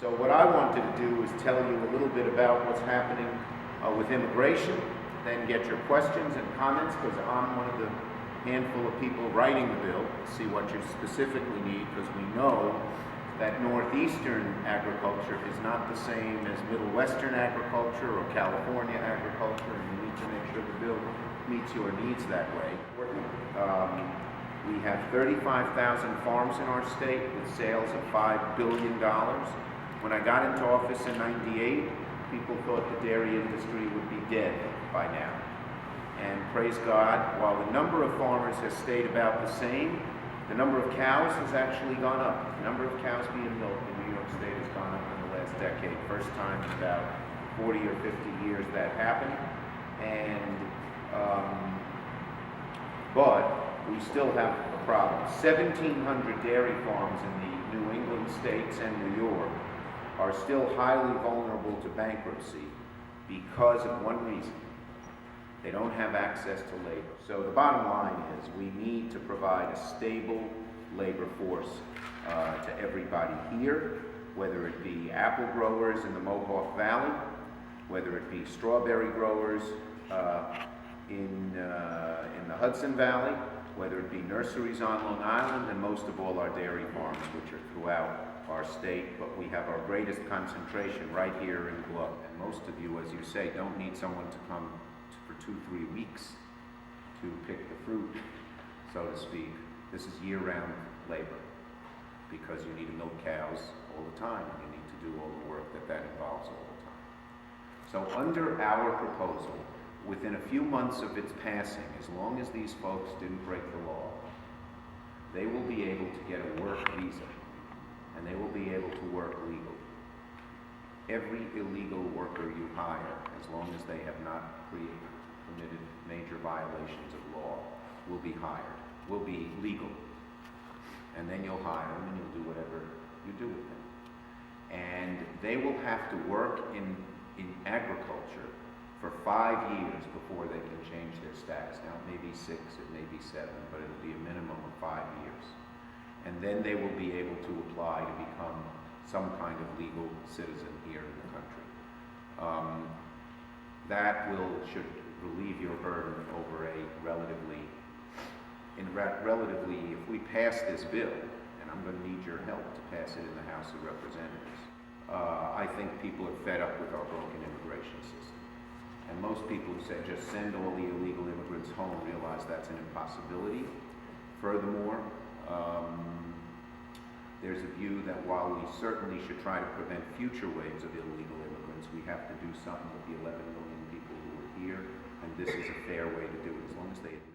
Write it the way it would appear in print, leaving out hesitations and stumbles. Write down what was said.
So what I wanted to do is tell you a little bit about what's happening with immigration, then get your questions and comments, because I'm one of the handful of people writing the bill to see what you specifically need, because we know that northeastern agriculture is not the same as middle western agriculture or California agriculture, and you need to make sure the bill meets your needs that way. We have 35,000 farms in our state with sales of $5 billion. When I got into office in '98, people thought the dairy industry would be dead by now. And praise God, while the number of farmers has stayed about the same, the number of cows has actually gone up. The number of cows being milked in New York State has gone up in the last decade. First time in about 40 or 50 years that happened. And, but we still have a problem. 1,700 dairy farms in the New England states and New York are still highly vulnerable to bankruptcy because of one reason. They don't have access to labor. So the bottom line is we need to provide a stable labor force to everybody here, whether it be apple growers in the Mohawk Valley, whether it be strawberry growers in the Hudson Valley, whether it be nurseries on Long Island, and most of all our dairy farms, which are throughout our state, but we have our greatest concentration right here in Gloucester. And most of you, as you say, don't need someone to come for 2-3 weeks to pick the fruit, so to speak. This is year-round labor, because you need to milk cows all the time, and you need to do all the work that involves all the time. So under our proposal, within a few months of its passing, as long as these folks didn't break the law, they will be able to get a work visa, and they will be able to work legally. Every illegal worker you hire, as long as they have not committed major violations of law, will be hired, will be legal. And then you'll hire them and you'll do whatever you do with them. And they will have to work in agriculture for 5 years before they can change their status. Now it may be 6, it may be 7, but it'll be a minimum of 5 years. And then they will be able to apply to become some kind of legal citizen here in the country. That should relieve your burden over a relatively, if we pass this bill, and I'm going to need your help to pass it in the House of Representatives, I think people are fed up with our broken immigration system. And most people who say just send all the illegal immigrants home realize that's an impossibility. Furthermore, there's a view that while we certainly should try to prevent future waves of illegal immigrants, we have to do something with the 11 million people who are here, and this is a fair way to do it, as long as they admit